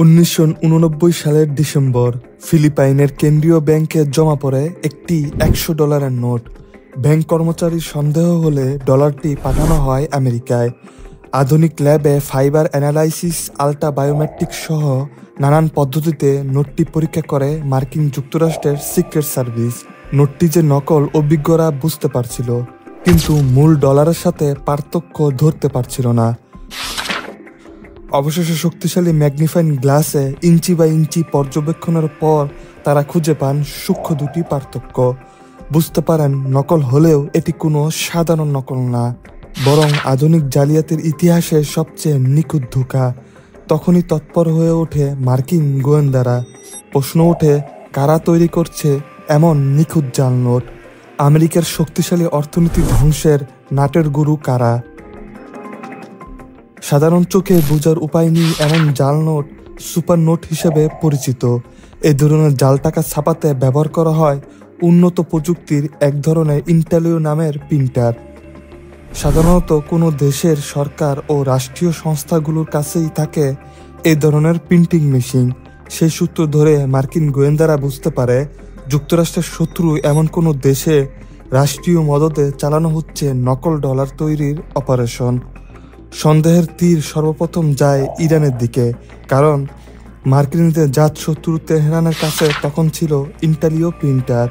1989 সালের ডিসেম্বর ফিলিপাইনের কেন্দ্রীয় ব্যাংকে জমা পড়ে একটি $100 নোট। ব্যাংক কর্মচারীর সন্দেহ হলে ডলারটি পাঠানো হয় আমেরিকায়। আধুনিক ল্যাবে ফাইবার অ্যানালাইসিস, আল্ট্রা বায়োমেট্রিক সহ নানান পদ্ধতিতে নোটটি পরীক্ষা করে মার্কিন যুক্তরাষ্ট্রের সিক্রেট সার্ভিস। নোটটি যে নকল অভিজ্ঞরা বুঝতে পারছিল, কিন্তু মূল ডলারের সাথে পার্থক্য ধরতে পারছিল না। অবশেষে শক্তিশালী ম্যাগনিফাইং গ্লাসে ইঞ্চি বাই ইঞ্চি পর্যবেক্ষণের পর তারা খুঁজে পান সূক্ষ্ম দুটি পার্থক্য। বুঝতে পারেন নকল হলেও এটি কোনো সাধারণ নকল না, বরং আধুনিক জালিয়াতির ইতিহাসে সবচেয়ে নিখুঁত ধোঁকা। তখনই তৎপর হয়ে ওঠে মার্কিন গোয়েন্দারা। প্রশ্ন ওঠে, কারা তৈরি করছে এমন নিখুঁত জাল নোট? আমেরিকার শক্তিশালী অর্থনীতি ধ্বংসের নাটের গুরু কারা? সাধারণ চোখে বোঝার উপায় নেই এমন জাল নোট সুপার নোট হিসেবে পরিচিত। এই ধরনের জাল টাকা ছাপাতে ব্যবহার করা হয় উন্নত প্রযুক্তির এক ধরনের ইন্টালিও নামের প্রিন্টার। সাধারণত কোনো দেশের সরকার ও রাষ্ট্রীয় সংস্থাগুলোর কাছেই থাকে এই ধরনের প্রিন্টিং মেশিন। সেই সূত্র ধরে মার্কিন গোয়েন্দারা বুঝতে পারে যুক্তরাষ্ট্রের শত্রু এমন কোনো দেশে রাষ্ট্রীয় মদদে চালানো হচ্ছে নকল ডলার তৈরির অপারেশন। সন্দেহের তীর সর্বপ্রথম যায় ইরানের দিকে, কারণ মার্কিনদের জাত শত্রু তেহরানের কাছে তখন ছিল ইন্টালিও প্রিন্টার।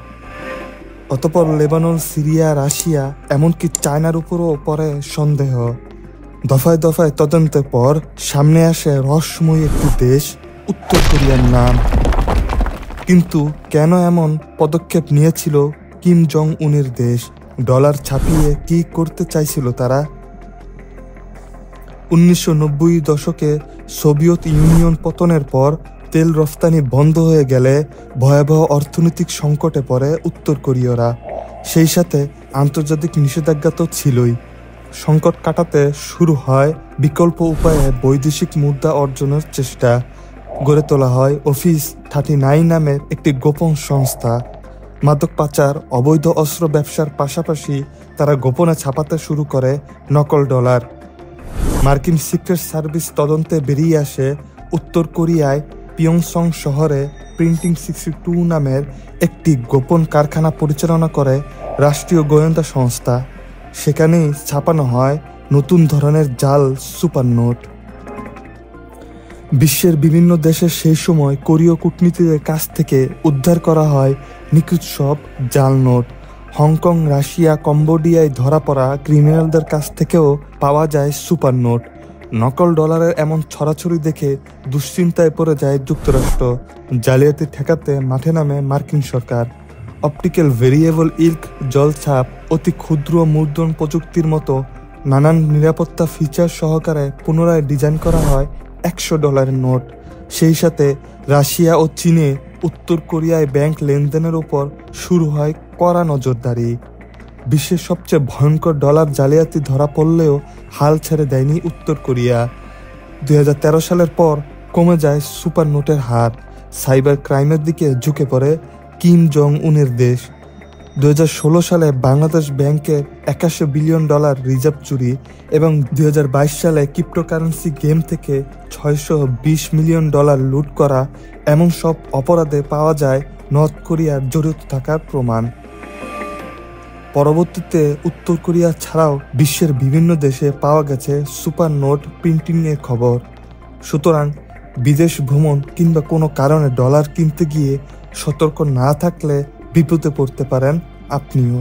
অতঃপর লেবানন, সিরিয়া, রাশিয়া, এমনকি চায়নার উপরও পড়ে সন্দেহ। দফায় দফায় তদন্তের পর সামনে আসে রহস্যময়ী একটি দেশ, উত্তর কোরিয়ার নাম। কিন্তু কেন এমন পদক্ষেপ নিয়েছিল কিম জং উনের দেশ? ডলার ছাপিয়ে কি করতে চাইছিল তারা? 1990 দশকে সোভিয়েত ইউনিয়ন পতনের পর তেল রফতানি বন্ধ হয়ে গেলে ভয়াবহ অর্থনৈতিক সংকটে পড়ে উত্তর কোরীয়রা। সেই সাথে আন্তর্জাতিক নিষেধাজ্ঞা তো ছিলই। সংকট কাটাতে শুরু হয় বিকল্প উপায়ে বৈদেশিক মুদ্রা অর্জনের চেষ্টা। গড়ে তোলা হয় অফিস 39 নামের একটি গোপন সংস্থা। মাদক পাচার, অবৈধ অস্ত্র ব্যবসার পাশাপাশি তারা গোপনে ছাপাতে শুরু করে নকল ডলার। মার্কিন সিক্রেট সার্ভিস তদন্তে বেরিয়ে আসে উত্তর কোরিয়ায় পিয়ংসং শহরে প্রিন্টিং 62 নামের একটি গোপন কারখানা পরিচালনা করে রাষ্ট্রীয় গোয়েন্দা সংস্থা। সেখানেই ছাপানো হয় নতুন ধরনের জাল সুপার নোট। বিশ্বের বিভিন্ন দেশের সেই সময় কোরীয় কূটনীতিদের কাছ থেকে উদ্ধার করা হয় নিখুঁত সব জাল নোট। হংকং, রাশিয়া, কম্বোডিয়ায় ধরা পড়া ক্রিমিনালদের কাছ থেকেও পাওয়া যায় সুপার নোট। নকল ডলারের এমন ছড়াছড়ি দেখে দুশ্চিন্তায় পড়ে যায় যুক্তরাষ্ট্র। জালিয়াতি ঠেকাতে মাঠে নামে মার্কিন সরকার। অপটিক্যাল ভেরিয়েবল ইঙ্ক, জলছাপ, অতি ক্ষুদ্র মুদ্রণ প্রযুক্তির মতো নানান নিরাপত্তা ফিচার সহকারে পুনরায় ডিজাইন করা হয় $100 নোট। সেই সাথে রাশিয়া ও চীনে উত্তর কোরিয়ায় ব্যাংক লেনদেনের উপর শুরু হয় কড়া নজরদারি। বিশ্বের সবচেয়ে ভয়ঙ্কর ডলার জালিয়াতি ধরা পড়লেও হাল ছেড়ে দেয়নি উত্তর কোরিয়া। 2013 সালের পর কমে যায় সুপার নোটের হার। সাইবার ক্রাইমের দিকে ঝুঁকে পড়ে কিম জং উনের দেশ। 2016 সালে বাংলাদেশ ব্যাংকের $81 বিলিয়ন রিজার্ভ চুরি এবং 2022 সালে ক্রিপ্টোকারেন্সি গেম থেকে $620 মিলিয়ন লুট করা, এমন সব অপরাধে পাওয়া যায় নর্থ কোরিয়ার জড়িত থাকার প্রমাণ। পরবর্তীতে উত্তর কোরিয়া ছাড়াও বিশ্বের বিভিন্ন দেশে পাওয়া গেছে সুপার নোট প্রিন্টিংয়ের খবর। সুতরাং বিদেশ ভ্রমণ কিংবা কোনো কারণে ডলার কিনতে গিয়ে সতর্ক না থাকলে বিপদে পড়তে পারেন আপনিও।